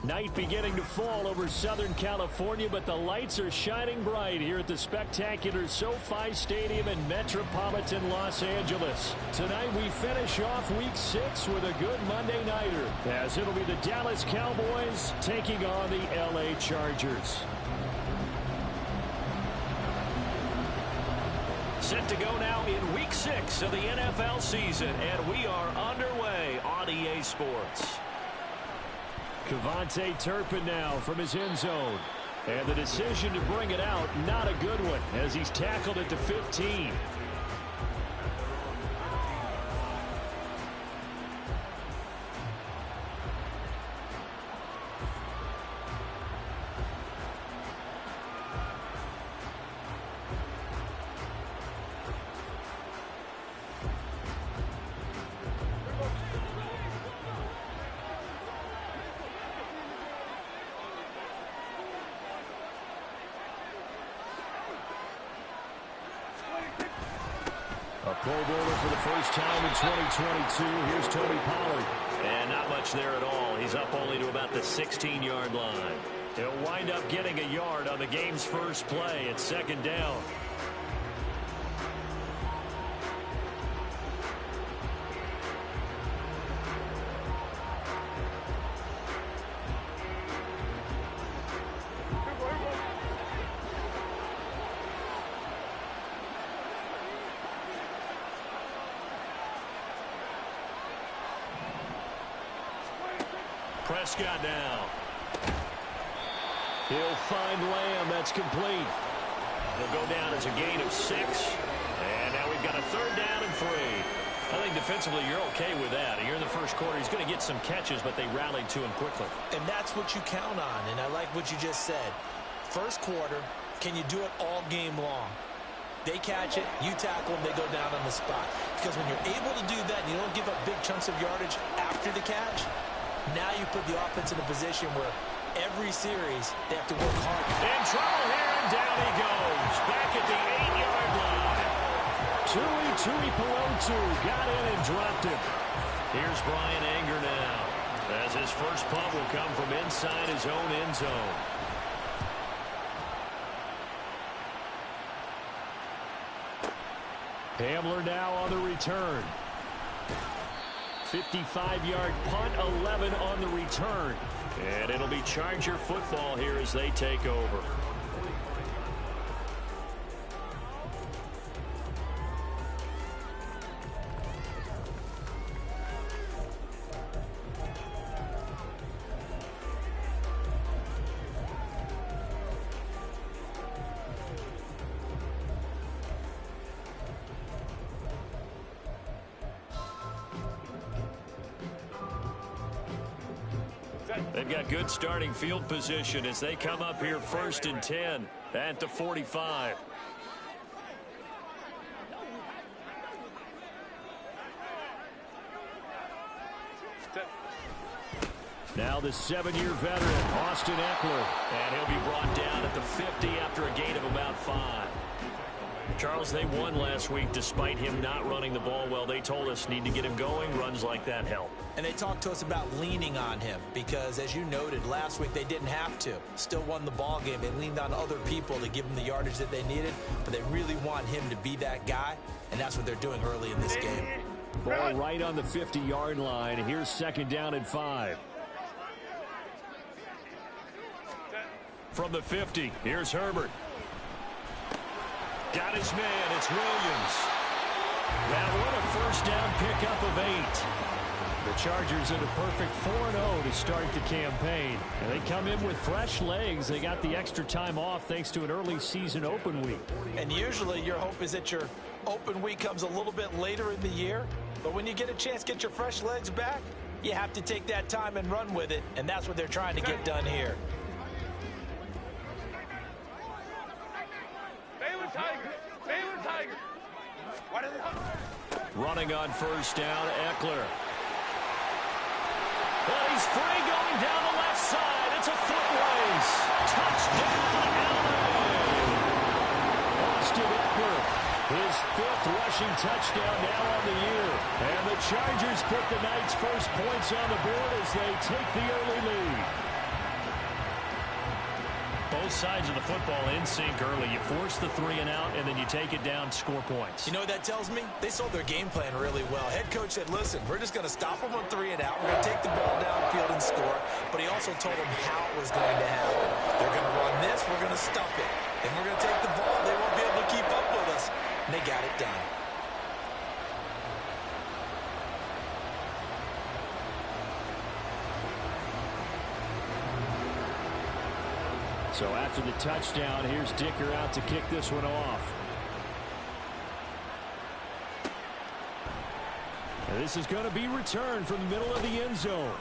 Night beginning to fall over Southern California, but the lights are shining bright here at the spectacular SoFi Stadium in metropolitan Los Angeles. Tonight we finish off Week 6 with a good Monday nighter, as it'll be the Dallas Cowboys taking on the LA Chargers. Set to go now in Week 6 of the NFL season, and we are underway on EA Sports. Cavante Turpin now from his end zone. And the decision to bring it out, not a good one, as he's tackled at the 15. A Pro Bowler for the first time in 2022. Here's Tony Pollard. And not much there at all. He's up only to about the 16-yard line. He'll wind up getting a yard on the game's first play. It's second down. Prescott now. He'll find Lamb. That's complete. He'll go down as a gain of 6. And now we've got a third down and 3. I think defensively you're okay with that. You're in the first quarter. He's going to get some catches, but they rallied to him quickly. And that's what you count on. And I like what you just said. First quarter, can you do it all game long? They catch it, you tackle them, they go down on the spot. Because when you're able to do that and you don't give up big chunks of yardage after the catch, now you put the offense in a position where every series they have to work hard. In trouble here, and down he goes. Back at the 8-yard line. Tuipulotu got in and dropped it. Here's Brian Anger now, as his first punt will come from inside his own end zone. Hamler now on the return. 55-yard punt, 11 on the return. And it'll be Charger football here as they take over. They've got good starting field position as they come up here first and 10 at the 45. Now the 7-year veteran, Austin Eckler. And he'll be brought down at the 50 after a gain of about 5. Charles, they won last week despite him not running the ball well. They told us need to get him going. Runs like that help. And they talked to us about leaning on him because, as you noted, last week they didn't have to. Still won the ball game. They leaned on other people to give them the yardage that they needed, but they really want him to be that guy, and that's what they're doing early in this game. Ball right on the 50-yard line. Here's second down and 5. From the 50, here's Herbert. Got his man, it's Williams. Now what a first down pickup of 8. The Chargers in a perfect 4-0 to start the campaign. And they come in with fresh legs. They got the extra time off thanks to an early season open week. And usually your hope is that your open week comes a little bit later in the year. But when you get a chance to get your fresh legs back, you have to take that time and run with it. And that's what they're trying to get done here. Running on first down, Eckler. Well, he's free going down the left side. It's a foot race. Touchdown, LA. Austin Eckler, his 5th rushing touchdown now on the year. And the Chargers put the night's first points on the board as they take the early lead. both sides of the football in sync early. You force the 3 and out, and then you take it down, score points. You know what that tells me? They sold their game plan really well. Head coach said, listen, we're just going to stop them on 3 and out. We're going to take the ball downfield and score. But he also told them how it was going to happen. They're going to run this. We're going to stop it. And we're going to take the ball. They won't be able to keep up with us. And they got it done. So after the touchdown, here's Dicker out to kick this one off. And this is going to be returned from the middle of the end zone.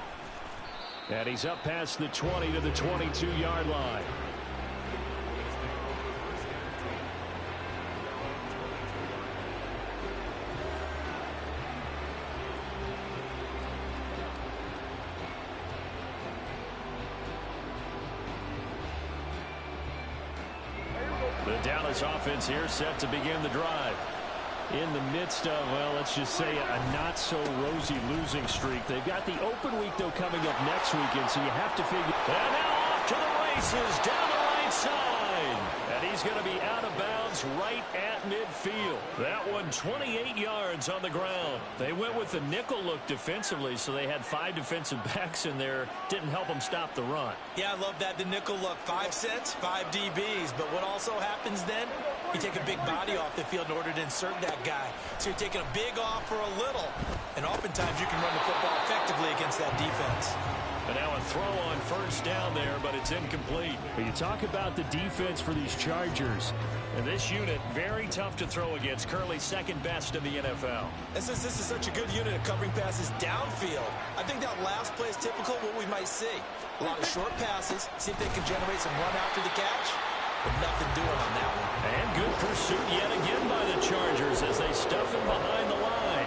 And he's up past the 20 to the 22-yard line. The Dallas offense here set to begin the drive. In the midst of, well, let's just say a not-so-rosy losing streak. They've got the open week, though, coming up next weekend, so you have to figure. And now off to the races down the right side. And he's going to be out of bounds right at midfield. That one 28 yards on the ground. They went with the nickel look defensively, so they had 5 defensive backs in there. Didn't help them stop the run. Yeah, I love that, the nickel look. 5 sets, 5 DBs. But what also happens then? You take a big body off the field in order to insert that guy. So you're taking a big off for a little. And oftentimes you can run the football effectively against that defense. And now a throw on first down there, but it's incomplete. But you talk about the defense for these Chargers. And this unit, very tough to throw against. Currently second best in the NFL. And since this is such a good unit of covering passes downfield, I think that last play is typical of what we might see. A lot of short passes. See if they can generate some run after the catch. But nothing doing on that one. And good pursuit yet again by the Chargers as they stuff him behind the line.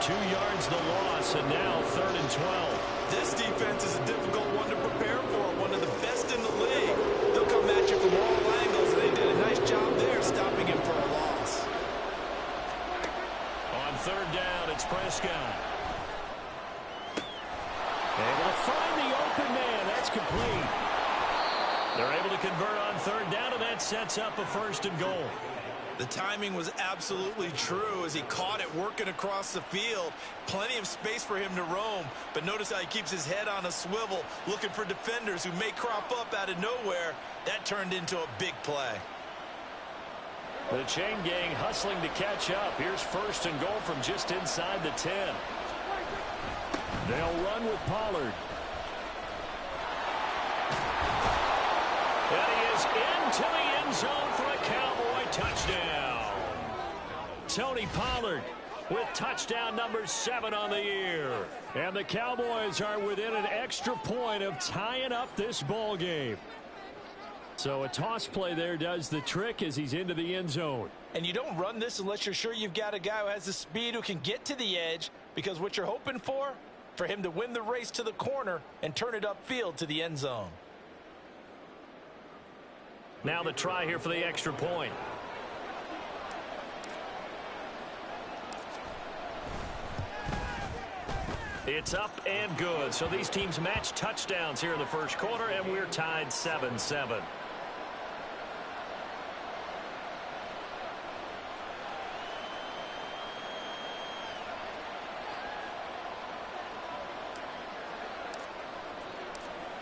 2 yards the loss, and now 3rd and 12. This defense is a difficult one to prepare for, one of the best in the league. They'll come at you from all angles, and they did a nice job there stopping him for a loss. On 3rd down, it's Prescott. Able to find the open man. That's complete. They're able to convert on 3rd down, and that sets up a 1st and goal. The timing was absolutely true as he caught it working across the field. Plenty of space for him to roam, but notice how he keeps his head on a swivel, looking for defenders who may crop up out of nowhere. That turned into a big play. The chain gang hustling to catch up. Here's 1st and goal from just inside the 10. They'll run with Pollard. And he is into the end zone for a Cowboy touchdown. Tony Pollard with touchdown number 7 on the year. And the Cowboys are within an extra point of tying up this ball game. So a toss play there does the trick as he's into the end zone. And you don't run this unless you're sure you've got a guy who has the speed who can get to the edge, because what you're hoping for him to win the race to the corner and turn it upfield to the end zone. Now the try here for the extra point. It's up and good. So these teams match touchdowns here in the first quarter, and we're tied 7-7.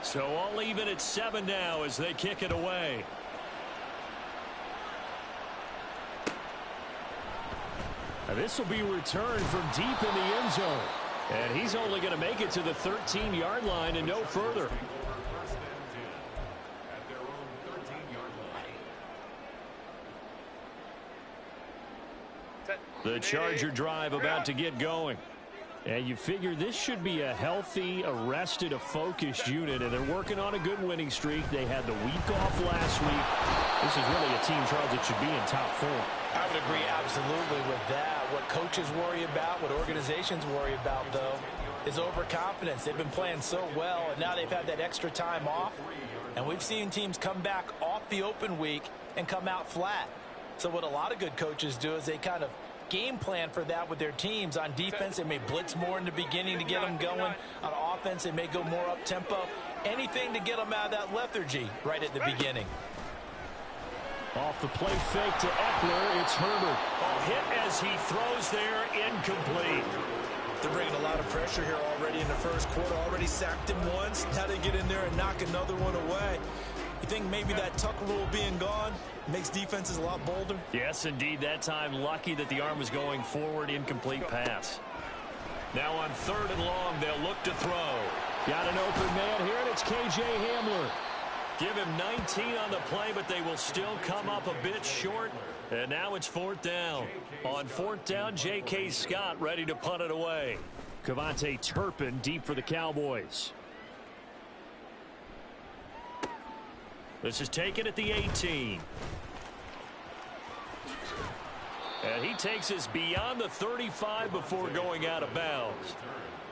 So all even at 7 now as they kick it away. And this will be returned from deep in the end zone. And he's only going to make it to the 13-yard line and no further. The Charger drive about to get going. And you figure this should be a healthy, a focused unit, and they're working on a good winning streak. They had the week off last week. This is really a team, Charles, that should be in top form. I would agree absolutely with that. What coaches worry about, what organizations worry about, though, is overconfidence. They've been playing so well, and now they've had that extra time off. And we've seen teams come back off the open week and come out flat. So what a lot of good coaches do is they kind of game plan for that with their teams. On defense, they may blitz more in the beginning to get them going. On offense, they may go more up-tempo. Anything to get them out of that lethargy right at the beginning. Off the play fake to Eckler, it's Herbert. Oh, hit as he throws there, incomplete. They're bringing a lot of pressure here already in the first quarter. Already sacked him once. Now they get in there and knock another one away. You think maybe that tuck rule being gone makes defenses a lot bolder? Yes, indeed. That time, lucky that the arm was going forward. Incomplete pass. Now on 3rd and long, they'll look to throw. Got an open man here, and it's K.J. Hamler. Give him 19 on the play, but they will still come up a bit short. And now it's 4th down. On 4th down, J.K. Scott ready to punt it away. Cavante Turpin deep for the Cowboys. This is taken at the 18. And he takes us beyond the 35 before going out of bounds.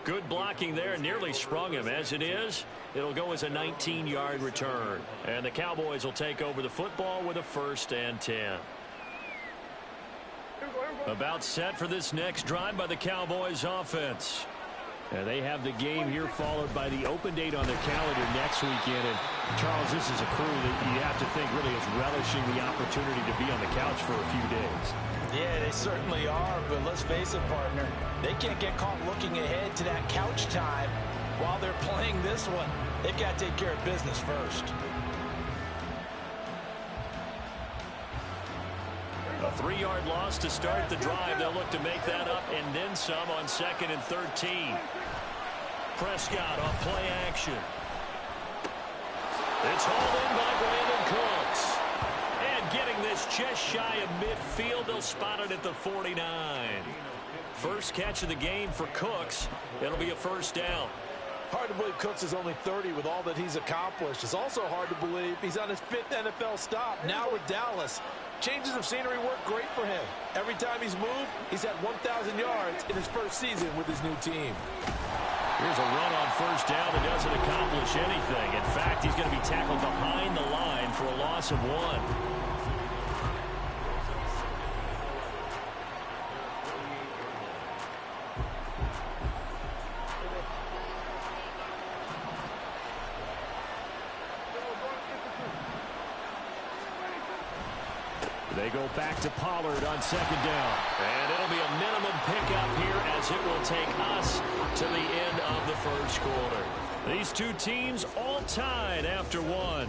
Good blocking there, nearly sprung him. As it is, it'll go as a 19-yard return. And the Cowboys will take over the football with a 1st and 10. About set for this next drive by the Cowboys offense. And they have the game here followed by the open date on their calendar next weekend. And Charles, this is a crew that you have to think really is relishing the opportunity to be on the couch for a few days. Yeah, they certainly are, but let's face it, partner. They can't get caught looking ahead to that couch time while they're playing this one. They've got to take care of business first. A 3-yard loss to start the drive. They'll look to make that up and then some on 2nd and 13. Prescott on play action. It's hauled in by Brandon Cooks. And getting this just shy of midfield, they'll spot it at the 49. First catch of the game for Cooks. It'll be a 1st down. Hard to believe Cooks is only 30 with all that he's accomplished. It's also hard to believe he's on his 5th NFL stop, now with Dallas. Changes of scenery work great for him. Every time he's moved, he's had 1,000 yards in his first season with his new team. Here's a run on 1st down that doesn't accomplish anything. In fact, he's going to be tackled behind the line for a loss of 1. They go back to Pollard on 2nd down. And it'll be a minimum pickup here as it will take us to the end of the first quarter. These two teams all tied after 1.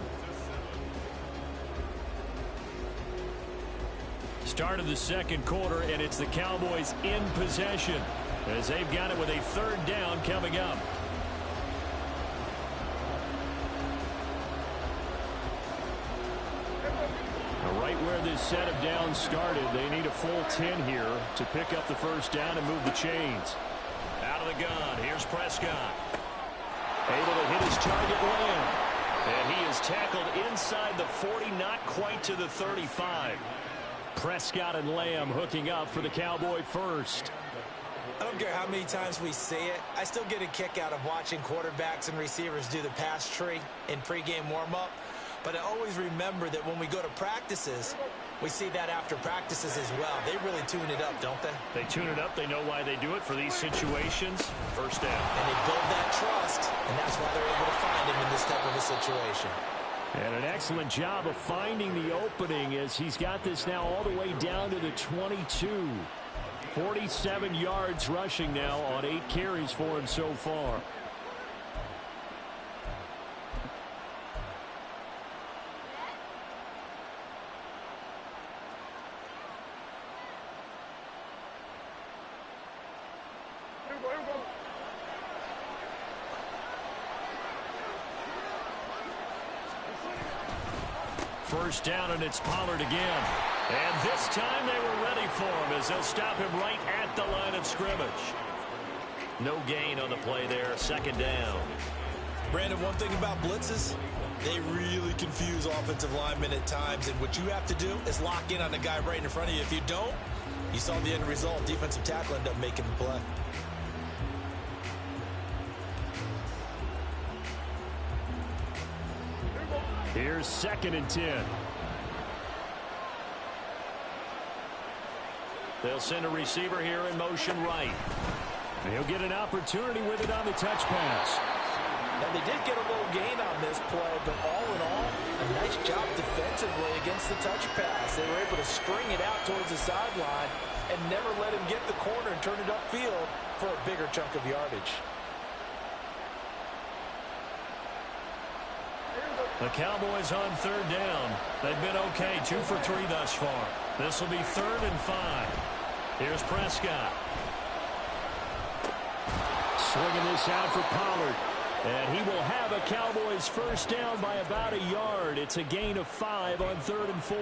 Start of the 2nd quarter, and it's the Cowboys in possession as they've got it with a 3rd down coming up. Right where this set of downs started, they need a full 10 here to pick up the 1st down and move the chains. Out of the gun, here's Prescott. Able to hit his target, Lamb. And he is tackled inside the 40, not quite to the 35. Prescott and Lamb hooking up for the Cowboy 1st. I don't care how many times we say it, I still get a kick out of watching quarterbacks and receivers do the pass tree in pregame warm-up. But I always remember that when we go to practices, we see that after practices as well. They really tune it up, don't they? They tune it up. They know why they do it for these situations. 1st down. And they build that trust, and that's why they're able to find him in this type of a situation. And an excellent job of finding the opening as he's got this now all the way down to the 22. 47 yards rushing now on 8 carries for him so far. First down, and it's Pollard again. And this time they were ready for him as they'll stop him right at the line of scrimmage. No gain on the play there, 2nd down. Brandon, one thing about blitzes, they really confuse offensive linemen at times. And what you have to do is lock in on the guy right in front of you. If you don't, you saw the end result. Defensive tackle ended up making the play. Here's 2nd and 10. They'll send a receiver here in motion right. He'll get an opportunity with it on the touch pass. And they did get a little gain on this play, but all in all, a nice job defensively against the touch pass. They were able to string it out towards the sideline and never let him get the corner and turn it upfield for a bigger chunk of yardage. The Cowboys on third down. They've been okay, 2 for 3 thus far. This will be 3rd and 5. Here's Prescott. Swinging this out for Pollard. And he will have a Cowboys first down by about a yard. It's a gain of 5 on 3rd and 4.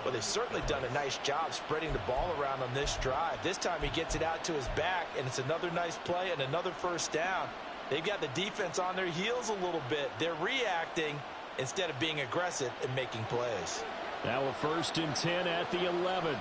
Well, they've certainly done a nice job spreading the ball around on this drive. This time he gets it out to his back, and it's another nice play and another first down. They've got the defense on their heels a little bit. They're reacting instead of being aggressive and making plays. Now a 1st and 10 at the 11.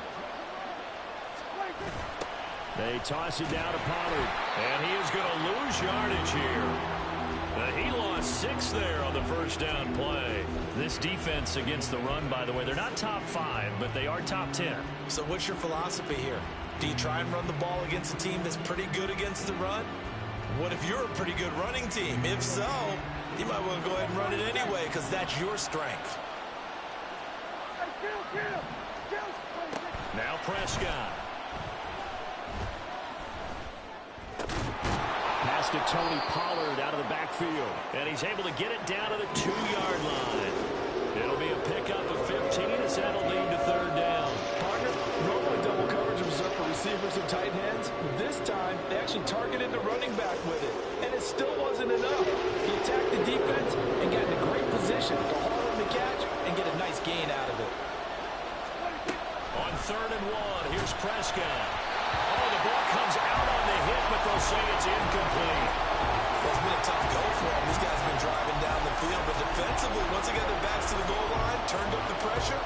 They toss it down to Pollard, and he is going to lose yardage here. He lost 6 there on the first down play. This defense against the run, by the way, they're not top 5, but they are top 10. So what's your philosophy here? Do you try and run the ball against a team that's pretty good against the run? What if you're a pretty good running team? If so, you might want to go ahead and run it anyway because that's your strength. Now Prescott. Pass to Tony Pollard out of the backfield. And he's able to get it down to the 2-yard line. It'll be a pickup of 15 as that'll lead to 3rd down. Partner, normally double coverage is reserved for receivers and tight ends. This time, they actually targeted the running back with it. And it still wasn't enough. He attacked the defense and got in a great position to haul in the catch and get a nice gain out of it. On 3rd and 1, here's Prescott. Oh, the ball comes out on the hit, but they'll say it's incomplete. Well, it's been a tough go for them. These guys have been driving down the field, but defensively, once they got their backs to the goal line, turned up the pressure,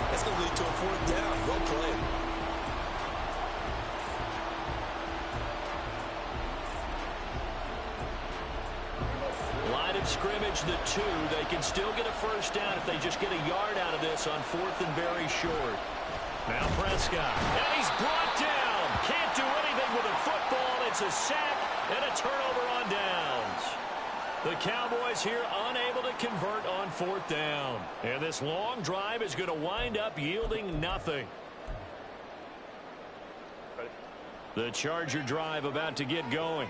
that's going to lead to a 4th down. Well played. Line of scrimmage, the 2. They can still get a first down if they just get a yard out of this on 4th and very short. Now Prescott, and he's brought down. Can't do anything with a football. It's a sack and a turnover on downs. The Cowboys here unable to convert on 4th down. And this long drive is going to wind up yielding nothing. The Charger drive about to get going.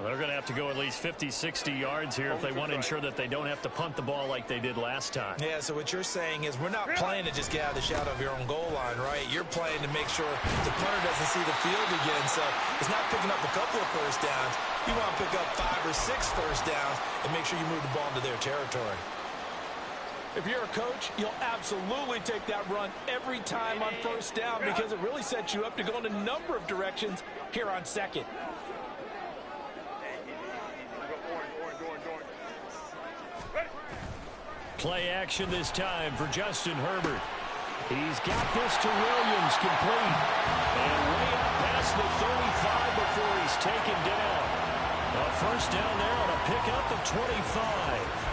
Well, they're going to have to go at least 50, 60 yards here if they want to ensure that they don't have to punt the ball like they did last time. Yeah, so what you're saying is we're not playing to just get out of the shadow of your own goal line, right? You're playing to make sure the punter doesn't see the field again. So it's not picking up a couple of first downs. You want to pick up 5 or 6 first downs and make sure you move the ball into their territory. If you're a coach, you'll absolutely take that run every time on first down because it really sets you up to go in a number of directions here on 2nd. Play action this time for Justin Herbert. He's got this to Williams, complete. And way up past the 35 before he's taken down. A first down there on a pickup of 25.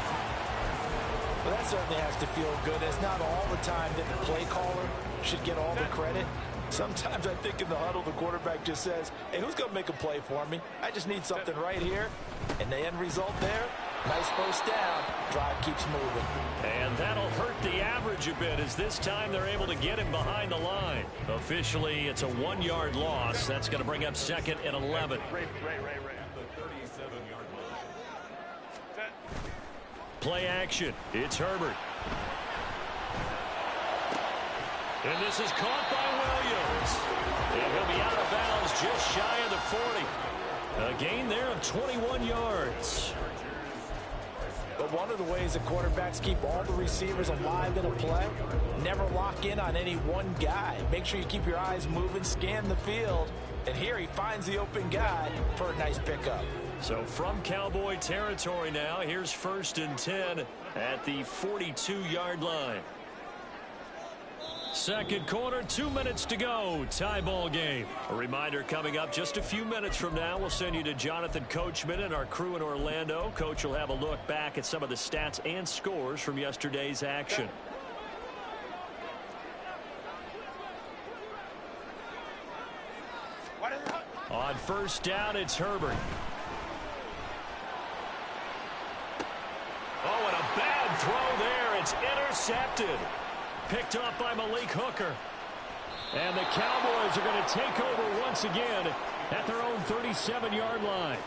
Well, that certainly has to feel good. It's not all the time that the play caller should get all the credit. Sometimes I think in the huddle, the quarterback just says, hey, who's going to make a play for me? I just need something right here. And the end result there, nice first down. Drive keeps moving. And that'll hurt the average a bit as this time they're able to get him behind the line. Officially, it's a 1-yard loss. That's going to bring up 2nd and 11. Play action. It's Herbert. And this is caught by Williams. And he'll be out of bounds just shy of the 40. A gain there of 21 yards. But one of the ways the quarterbacks keep all the receivers alive in a play, never lock in on any one guy. Make sure you keep your eyes moving, scan the field. And here he finds the open guy for a nice pickup. So from Cowboy territory now, here's 1st and 10 at the 42-yard line. Second quarter, 2 minutes to go. Tie ball game. A reminder coming up just a few minutes from now. We'll send you to Jonathan Coachman and our crew in Orlando. Coach will have a look back at some of the stats and scores from yesterday's action. On first down, it's Herbert. It's intercepted. Picked up by Malik Hooker. And the Cowboys are going to take over once again at their own 37-yard line.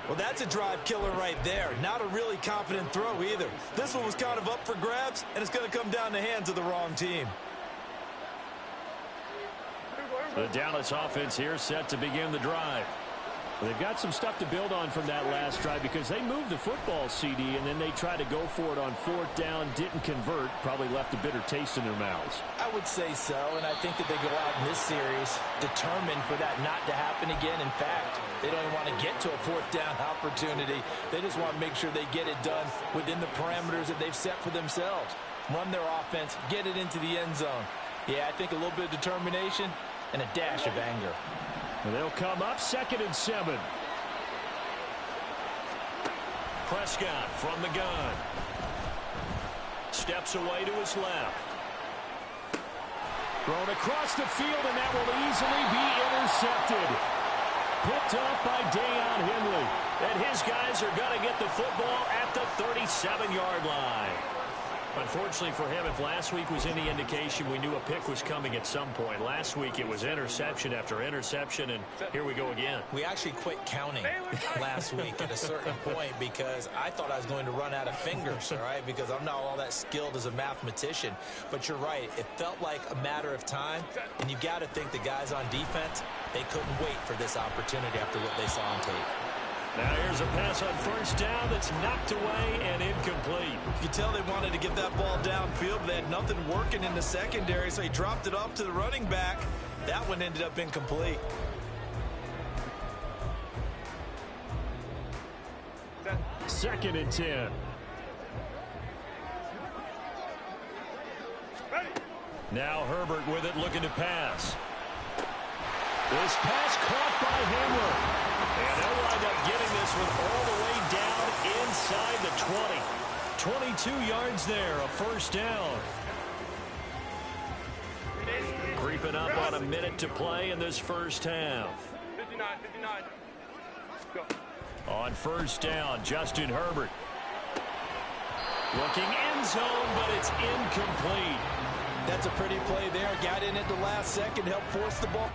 Well, that's a drive killer right there. Not a really confident throw either. This one was kind of up for grabs, and it's going to come down the hands of the wrong team. The Dallas offense here set to begin the drive. They've got some stuff to build on from that last drive because they moved the football, CD, and then they tried to go for it on fourth down, didn't convert, probably left a bitter taste in their mouths. I would say so, and I think that they go out in this series determined for that not to happen again. In fact, they don't even want to get to a fourth down opportunity. They just want to make sure they get it done within the parameters that they've set for themselves. Run their offense, get it into the end zone. Yeah, I think a little bit of determination and a dash of anger. And they'll come up 2nd and 7. Prescott from the gun. Steps away to his left. Thrown across the field, and that will easily be intercepted. Picked up by Deion Henley. And his guys are going to get the football at the 37-yard line. Unfortunately for him, if last week was any indication, we knew a pick was coming at some point. Last week it was interception after interception, and here we go again. We actually quit counting last week at a certain point because I thought I was going to run out of fingers, all right, because I'm not all that skilled as a mathematician. But you're right. It felt like a matter of time, and you got to think the guys on defense, they couldn't wait for this opportunity after what they saw on tape. Now here's a pass on first down that's knocked away and incomplete. You can tell they wanted to get that ball downfield, but they had nothing working in the secondary, so he dropped it off to the running back. That one ended up incomplete. Second and 10. Now Herbert with it, looking to pass. This pass caught by Hamler. And they'll wind up getting this one all the way down inside the 20. 22 yards there, a first down. Creeping up on a minute to play in this first half. 59. Go. On first down, Justin Herbert. Looking end zone, but it's incomplete. That's a pretty play there. Got in at the last second, helped force the ball.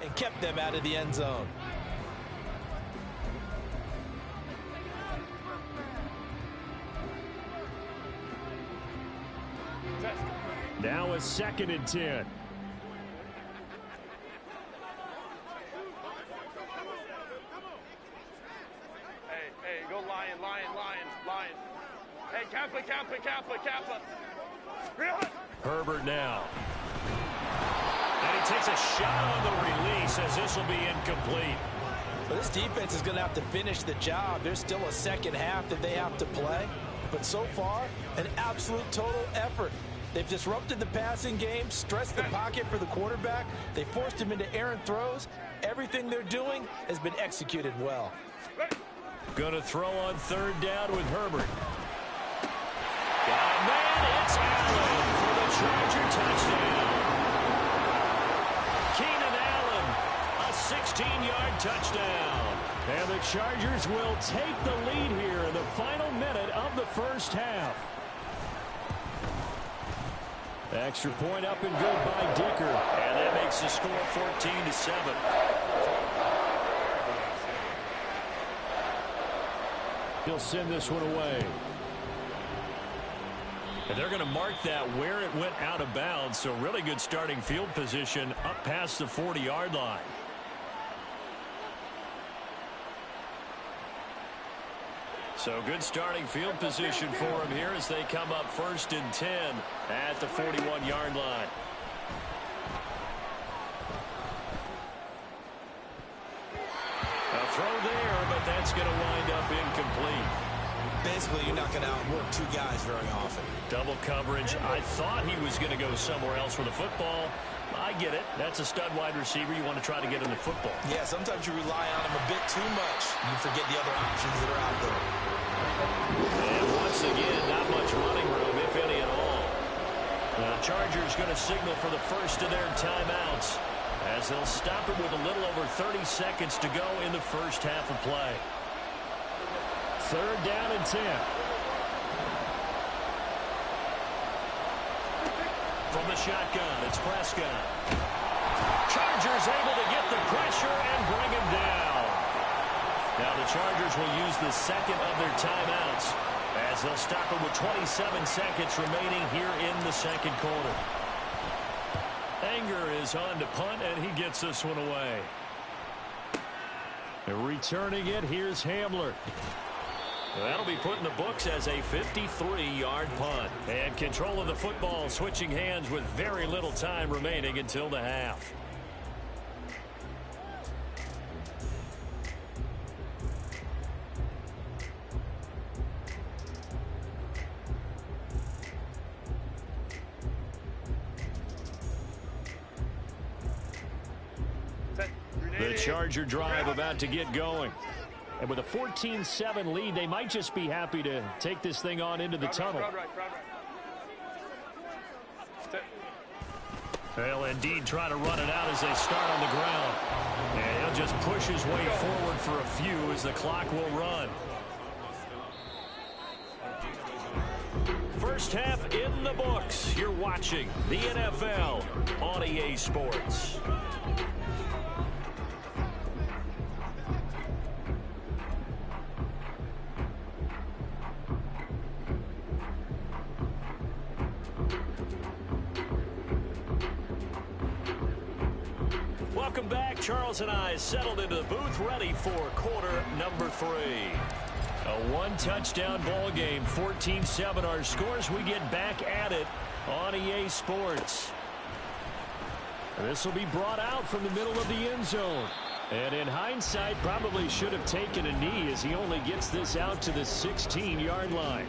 And kept them out of the end zone. Now a 2nd and 10. Hey, go lion. Hey, Kappa. Herbert now. And he takes a shot on the release as this will be incomplete. Well, this defense is going to have to finish the job. There's still a second half that they have to play. But so far, an absolute total effort. They've disrupted the passing game, stressed the pocket for the quarterback. They forced him into errant throws. Everything they're doing has been executed well. Going to throw on third down with Herbert. Got a man, it's Allen for the Charger touchdown. Keenan Allen, a 16-yard touchdown. And the Chargers will take the lead here in the final minute of the first half. Extra point up and good by Dicker. And that makes the score 14-7. He'll send this one away. And they're going to mark that where it went out of bounds. So really good starting field position up past the 40-yard line. So good starting field position for him here as they come up 1st and 10 at the 41-yard line. A throw there, but that's going to wind up incomplete. Basically, you're not going to outwork two guys very often. Double coverage. I thought he was going to go somewhere else with the football. I get it. That's a stud wide receiver. You want to try to get him the football. Yeah, sometimes you rely on him a bit too much. You forget the other options that are out there. And once again, not much running room, if any at all. The Chargers going to signal for the first of their timeouts as they'll stop it with a little over 30 seconds to go in the first half of play. 3rd down and 10. From the shotgun, it's Prescott. Chargers able to get the pressure and bring him down. Now the Chargers will use the second of their timeouts as they'll stop it with 27 seconds remaining here in the second quarter. Anger is on to punt, and he gets this one away. And returning it, here's Hamler. That'll be put in the books as a 53-yard punt. And control of the football switching hands with very little time remaining until the half. The Charger drive about to get going. And with a 14-7 lead, they might just be happy to take this thing on into the tunnel. They'll indeed try to run it out as they start on the ground. And he'll just push his way forward for a few as the clock will run. First half in the books. You're watching the NFL on EA Sports. Welcome back. Charles and I settled into the booth, ready for quarter number 3. A one-touchdown ball game, 14-7 our scores. We get back at it on EA Sports. This will be brought out from the middle of the end zone. And in hindsight, probably should have taken a knee as he only gets this out to the 16-yard line.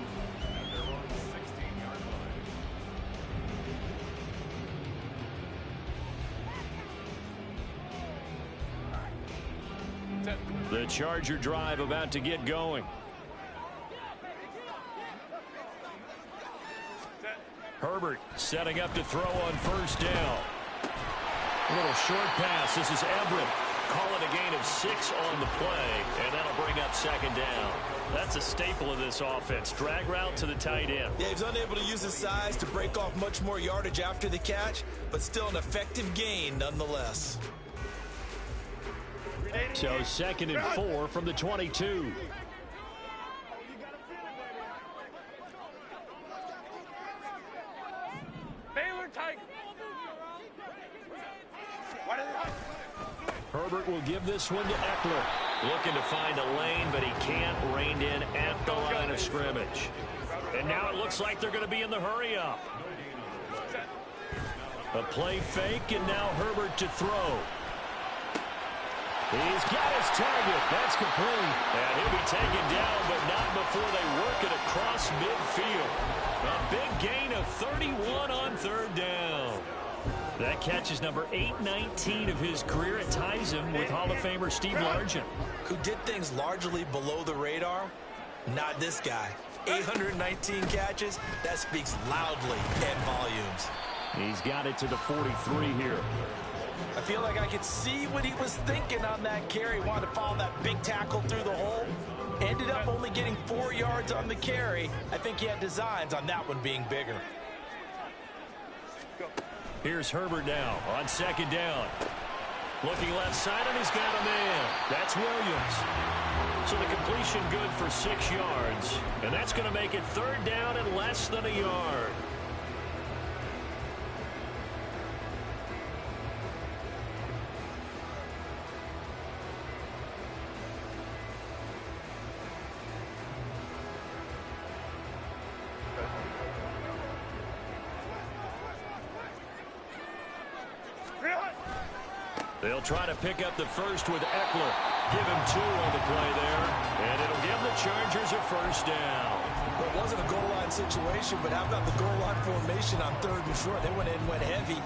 The Charger drive about to get going. Herbert setting up to throw on first down. A little short pass. This is Everett. Call it a gain of 6 on the play, and that'll bring up second down. That's a staple of this offense. Drag route to the tight end. Yeah, he's unable to use his size to break off much more yardage after the catch, but still an effective gain nonetheless. So 2nd and 4 from the 22. Herbert will give this one to Eckler. Looking to find a lane, but he can't. Reined in at the line of scrimmage. And now it looks like they're going to be in the hurry up. A play fake, and now Herbert to throw. He's got his target. That's complete. And he'll be taken down, but not before they work it across midfield. A big gain of 31 on 3rd down. That catch is number 819 of his career. It ties him with Hall of Famer Steve Largent. Who did things largely below the radar? Not this guy. 819 catches. That speaks loudly in volumes. He's got it to the 43 here. I feel like I could see what he was thinking on that carry. Wanted to follow that big tackle through the hole. Ended up only getting 4 yards on the carry. I think he had designs on that one being bigger. Here's Herbert now on 2nd down. Looking left side, and he's got a man. That's Williams. So the completion good for 6 yards. And that's going to make it 3rd down and less than a yard. They'll try to pick up the first with Eckler. Give him 2 on the play there, and it'll give the Chargers a first down. Well, it wasn't a goal line situation, but how about the goal line formation on 3rd and short? They went in and went heavy.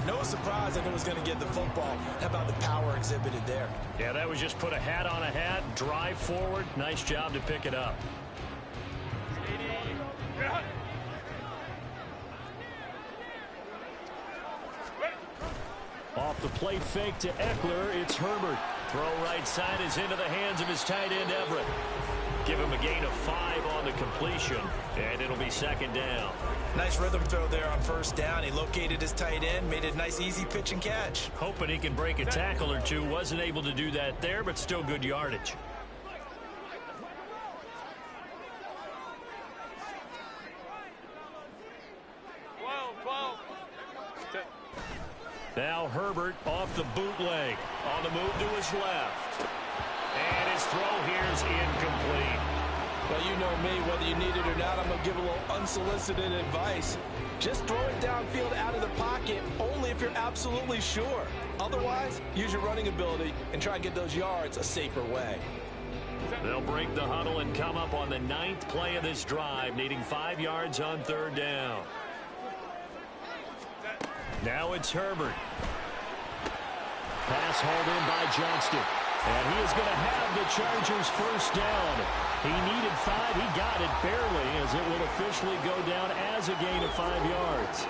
No surprise that it was going to get the football. How about the power exhibited there? Yeah, that was just put a hat on a hat, drive forward. Nice job to pick it up. Off the play fake to Eckler, it's Herbert. Throw right side is into the hands of his tight end, Everett. Give him a gain of 5 on the completion, and it'll be 2nd down. Nice rhythm throw there on 1st down. He located his tight end, made it a nice, easy pitch and catch. Hoping he can break a tackle or two. Wasn't able to do that there, but still good yardage. Now Herbert off the bootleg. On the move to his left. And his throw here is incomplete. Well, you know me, whether you need it or not, I'm going to give a little unsolicited advice. Just throw it downfield out of the pocket only if you're absolutely sure. Otherwise, use your running ability and try and get those yards a safer way. They'll break the huddle and come up on the 9th play of this drive, needing 5 yards on 3rd down. Now it's Herbert. Pass hauled in by Johnston. And he is going to have the Chargers first down. He needed 5. He got it barely, as it will officially go down as a gain of 5 yards.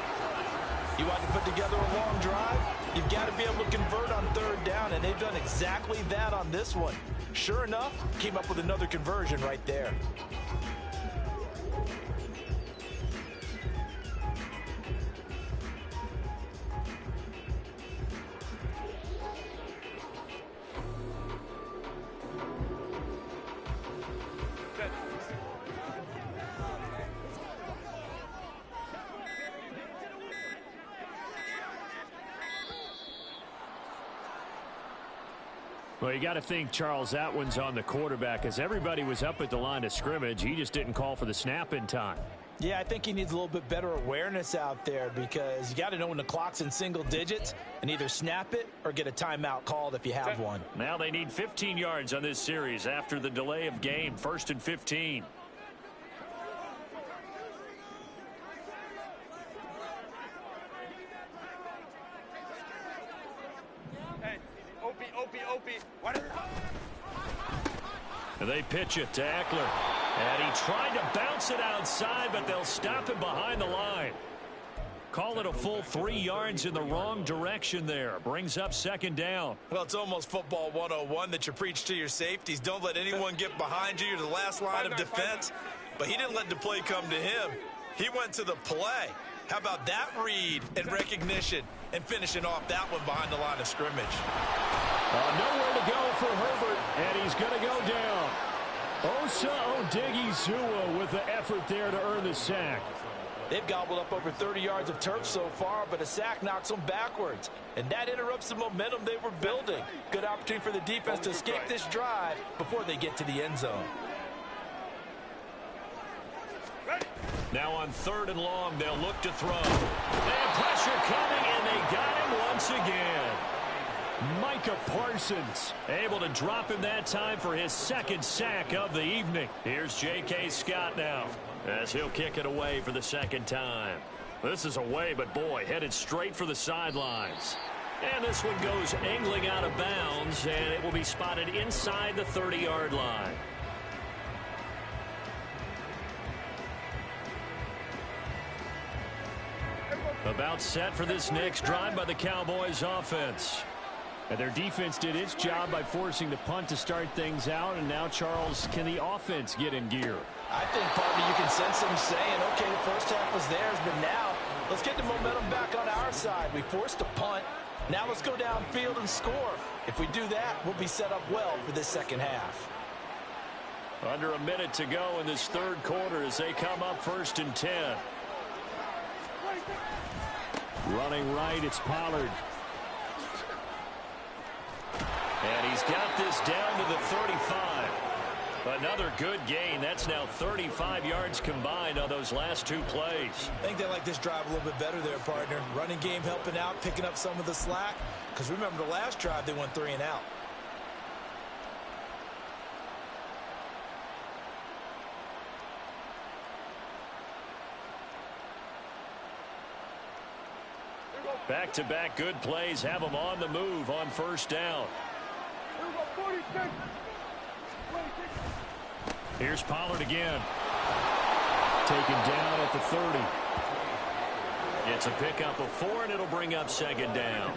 You want to put together a long drive? You've got to be able to convert on 3rd down, and they've done exactly that on this one. Sure enough, came up with another conversion right there. Well, you got to think, Charles, that one's on the quarterback, as everybody was up at the line of scrimmage. He just didn't call for the snap in time. Yeah, I think he needs a little bit better awareness out there, because you got to know when the clock's in single digits and either snap it or get a timeout called if you have one. Now they need 15 yards on this series after the delay of game. 1st and 15. And they pitch it to Eckler. And he tried to bounce it outside, but they'll stop him behind the line. Call it a full 3 yards in the wrong direction there. Brings up 2nd down. Well, it's almost football 101 that you preach to your safeties. Don't let anyone get behind you. You're the last line of defense. But he didn't let the play come to him. He went to the play. How about that read and recognition and finishing off that one behind the line of scrimmage? Nowhere to go for Herbert, and he's going to go down. Osa Odighizuwa with the effort there to earn the sack. They've gobbled up over 30 yards of turf so far, but a sack knocks them backwards. And that interrupts the momentum they were building. Good opportunity for the defense to escape this drive before they get to the end zone. Now on 3rd and long, they'll look to throw. They have pressure coming, and they got him once again. Micah Parsons able to drop him that time for his 2nd sack of the evening. Here's J.K. Scott now, as he'll kick it away for the 2nd time. This is away, but boy, headed straight for the sidelines. And this one goes angling out of bounds, and it will be spotted inside the 30-yard line. About set for this next drive by the Cowboys offense. And their defense did its job by forcing the punt to start things out. And now, Charles, can the offense get in gear? I think probably you can sense them saying, okay, the first half was theirs, but now let's get the momentum back on our side. We forced a punt. Now let's go downfield and score. If we do that, we'll be set up well for this 2nd half. Under a minute to go in this 3rd quarter as they come up 1st and 10. Running right, it's Pollard. And he's got this down to the 35. Another good gain. That's now 35 yards combined on those last two plays. I think they like this drive a little bit better there, partner. Running game helping out, picking up some of the slack. Because remember, the last drive, they went 3 and out. Back-to-back good plays have them on the move on first down. Here's Pollard again. Taken down at the 30. It's a pickup of 4, and it'll bring up second down.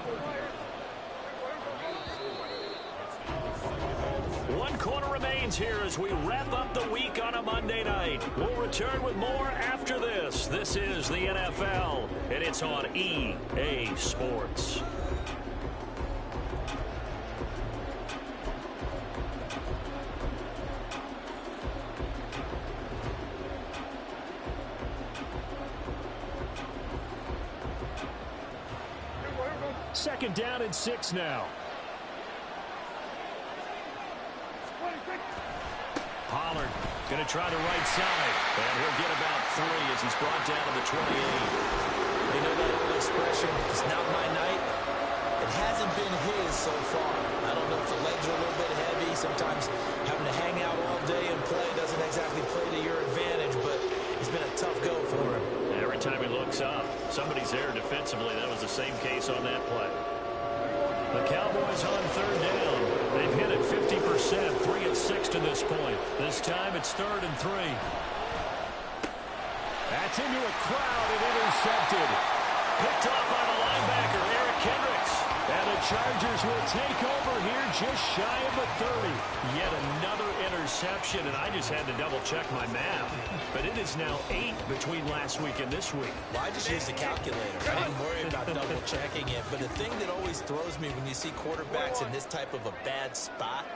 One quarter remains here as we wrap up the week on a Monday night. We'll return with more after this. This is the NFL, and it's on EA Sports. Second down and 6 now. Pollard going to try the right side, and he'll get about 3 as he's brought down to the 28. They know that old expression, it's not my night. It hasn't been his so far. I don't know if the legs are a little bit heavy. Sometimes having to hang out all day and play doesn't exactly play to your advantage, but it's been a tough go for him. Every time he looks up, somebody's there defensively. That was the same case on that play. The Cowboys on third down. They've hit it 50%, 3 of 6 to this point. This time it's 3rd and 3. That's into a crowd and intercepted. Picked up by the linebacker, Eric Kendricks. And the Chargers will take over here just shy of the 30. Yet another interception, and I just had to double-check my math. But it is now 8 between last week and this week. Well, I just used a calculator. I didn't worry about double-checking it. But the thing that always throws me when you see quarterbacks in this type of a bad spot,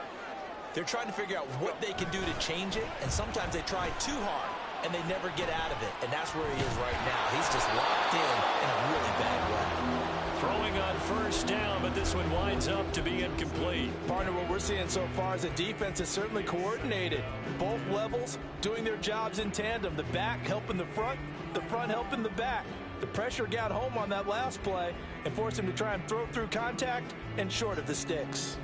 they're trying to figure out what they can do to change it, and sometimes they try too hard, and they never get out of it. And that's where he is right now. He's just locked in a really bad way. Throwing on first down, but this one winds up to be incomplete. Partner, what we're seeing so far is the defense is certainly coordinated. Both levels doing their jobs in tandem. The back helping the front helping the back. The pressure got home on that last play and forced him to try and throw through contact and short of the sticks.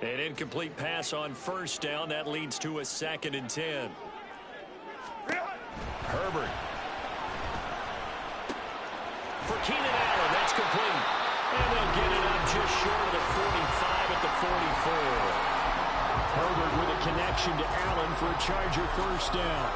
An incomplete pass on first down. That leads to a 2nd and 10. Herbert. For Keenan Allen, that's complete. And they'll get it up just short of the 45 at the 44. Herbert with a connection to Allen for a Charger first down.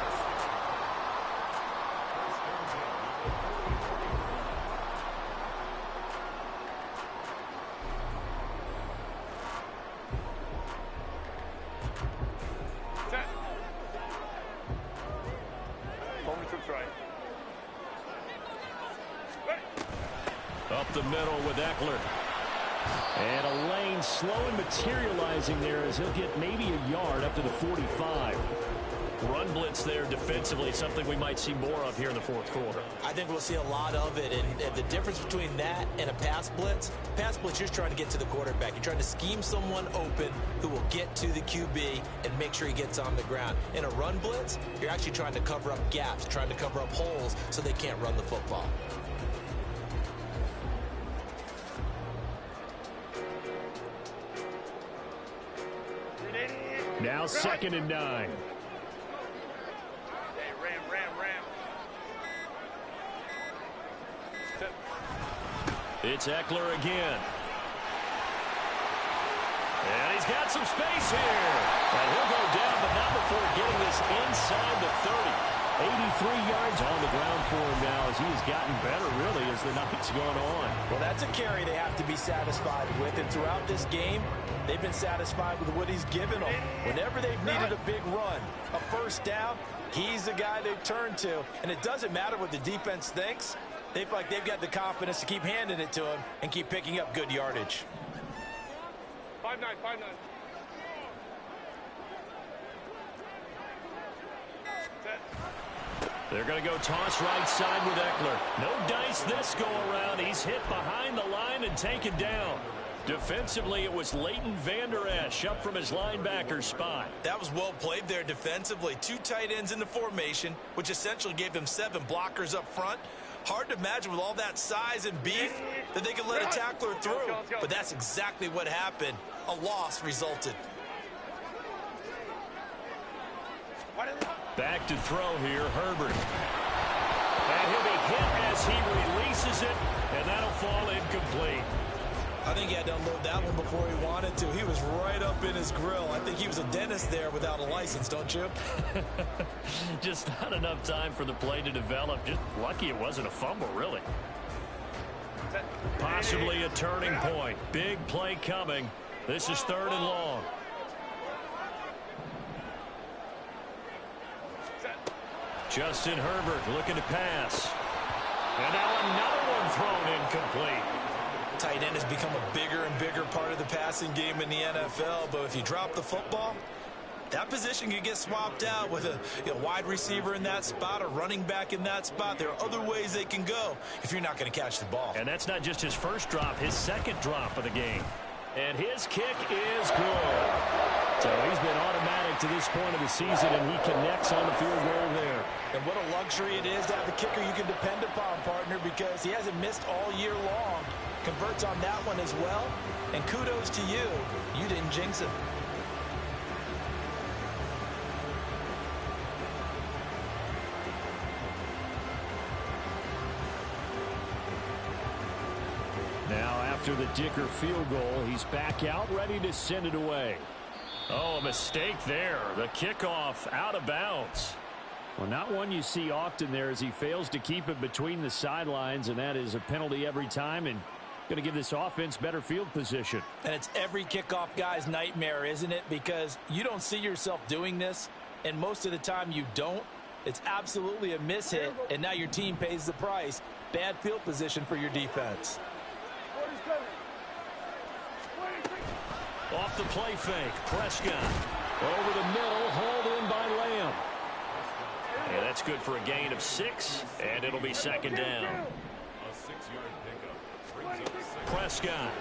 Up the middle with Eckler. And a lane slow and materializing there as he'll get maybe a yard up to the 45. Run blitz there defensively, something we might see more of here in the fourth quarter. I think we'll see a lot of it, and the difference between that and a pass blitz, you're trying to get to the quarterback. You're trying to scheme someone open who will get to the QB and make sure he gets on the ground. In a run blitz, you're actually trying to cover up gaps, trying to cover up holes so they can't run the football. Now 2nd and 9. Hey, ram. It's Eckler again. And he's got some space here. And he'll go down, but not before getting this inside the 30. 83 yards on the ground for him now as he has gotten better, really, as the night's gone on. Well, that's a carry they have to be satisfied with. And throughout this game, they've been satisfied with what he's given them. Whenever they've needed a big run, a first down, he's the guy they've turned to. And it doesn't matter what the defense thinks. They feel like they've got the confidence to keep handing it to him and keep picking up good yardage. 5-9. They're going to go toss right side with Eckler. No dice this go around. He's hit behind the line and taken down. Defensively, it was Leighton Vander Esch up from his linebacker spot. That was well played there defensively. 2 tight ends in the formation, which essentially gave them 7 blockers up front. Hard to imagine with all that size and beef that they could let a tackler through. But that's exactly what happened. A loss resulted. Back to throw here, Herbert. And he'll be hit as he releases it, and that'll fall incomplete. I think he had to unload that one before he wanted to. He was right up in his grill. I think he was a dentist there without a license, don't you? Just not enough time for the play to develop. Just lucky it wasn't a fumble, really. Possibly a turning point. Big play coming. This is 3rd and long. Justin Herbert looking to pass. And now another one thrown incomplete. Tight end has become a bigger and bigger part of the passing game in the NFL, but if you drop the football, that position can get swapped out with a wide receiver in that spot, a running back in that spot. There are other ways they can go if you're not going to catch the ball. And that's not just his first drop, his second drop of the game. And his kick is good. So he's been automatic to this point of the season, and he connects on the field goal there. And what a luxury it is to have a kicker you can depend upon, partner, because he hasn't missed all year long. Converts on that one as well. And kudos to you. You didn't jinx it. Now after the Dicker field goal, he's back out ready to send it away. Oh, a mistake there. The kickoff out of bounds. Well, not one you see often there as he fails to keep it between the sidelines, and that is a penalty every time and going to give this offense better field position. And it's every kickoff guy's nightmare, isn't it? Because you don't see yourself doing this, and most of the time you don't. It's absolutely a mishit, and now your team pays the price. Bad field position for your defense. Off the play fake, Prescott. Over the middle, hauled in by Lamb. Yeah, that's good for a gain of 6, and it'll be 2nd down. Prescott.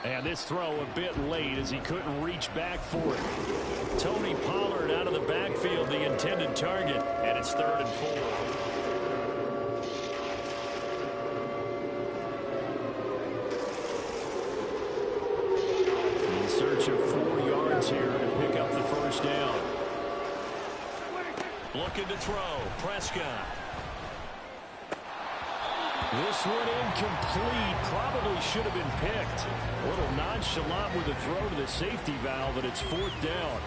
And this throw a bit late as he couldn't reach back for it. Tony Pollard out of the backfield, the intended target, and it's 3rd and 4. In search of 4 yards here to pick up the 1st down. Looking to throw, Prescott. This one incomplete. Probably should have been picked. A little nonchalant with the throw to the safety valve, but it's 4th down.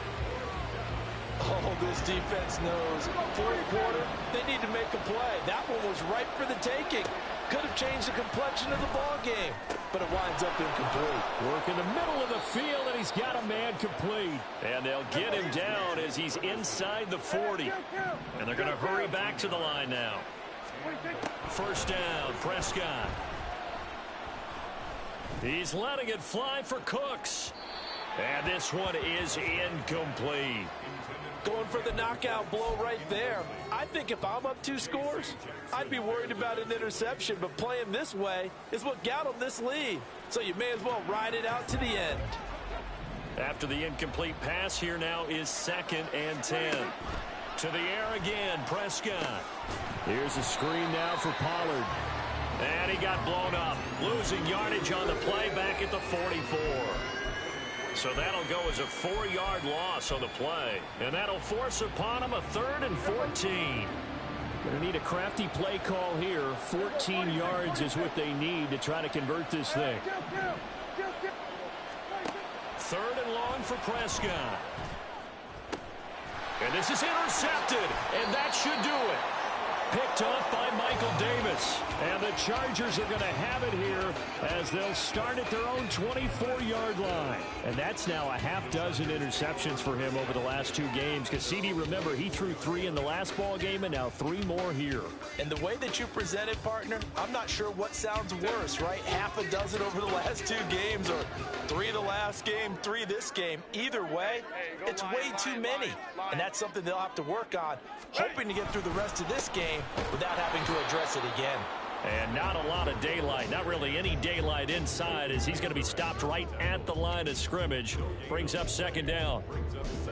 Oh, this defense knows. 4th quarter, they need to make a play. That one was ripe for the taking. Could have changed the complexion of the ball game, but it winds up incomplete. Work in the middle of the field, and he's got a man complete. And they'll get him down as he's inside the 40. And they're going to hurry back to the line now. 1st down, Prescott. He's letting it fly for Cooks. And this one is incomplete. Going for the knockout blow right there. I think if I'm up 2 scores, I'd be worried about an interception, but playing this way is what got them this lead. So you may as well ride it out to the end. After the incomplete pass, here now is 2nd and 10. To the air again, Prescott. Here's a screen now for Pollard. And he got blown up. Losing yardage on the play back at the 44. So that'll go as a 4-yard loss on the play. And that'll force upon him a 3rd and 14. Going to need a crafty play call here. 14 yards is what they need to try to convert this thing. 3rd and long for Prescott. And this is intercepted, and that should do it. Picked off by Michael Davis. And the Chargers are going to have it here as they'll start at their own 24-yard line. And that's now a half dozen interceptions for him over the last 2 games. Because CD, remember, he threw 3 in the last ball game and now 3 more here. And the way that you present it, partner, I'm not sure what sounds worse, right? Half a dozen over the last 2 games or 3 the last game, 3 this game. Either way, it's way too many. And that's something they'll have to work on, hoping to get through the rest of this game without having to address it again. And not a lot of daylight, not really any daylight inside, as he's going to be stopped right at the line of scrimmage. Brings up 2nd down.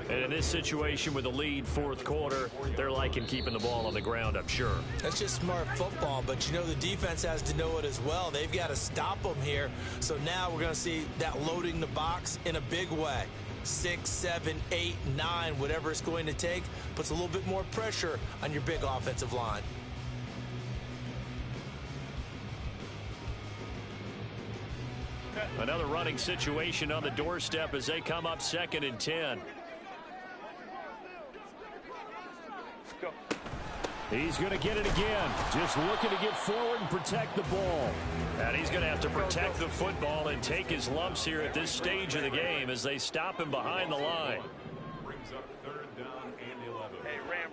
And in this situation with the lead 4th quarter, they're liking keeping the ball on the ground, I'm sure. That's just smart football, but you know the defense has to know it as well. They've got to stop them here. So now we're going to see that loading the box in a big way. 6, 7, 8, 9, whatever it's going to take, puts a little bit more pressure on your big offensive line. Another running situation on the doorstep as they come up 2nd and 10. Go. He's going to get it again. Just looking to get forward and protect the ball. And he's going to have to protect the football and take his lumps here at this stage of the game as they stop him behind the line. Brings up 3rd down and 11. Hey, ram.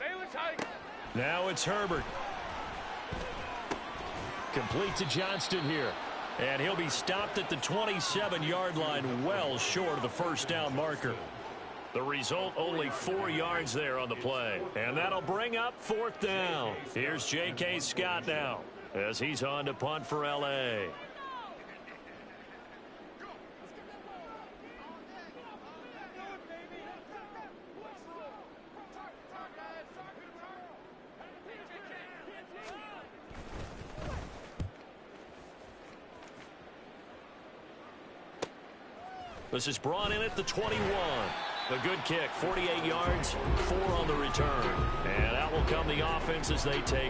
Bayless hike. Now it's Herbert. Complete to Johnston here. And he'll be stopped at the 27-yard line, well short of the 1st down marker. The result, only 4 yards there on the play. And that'll bring up 4th down. Here's J.K. Scott now as he's on to punt for L.A. This is brought in at the 21. A good kick, 48 yards, 4 on the return. And out will come the offense as they take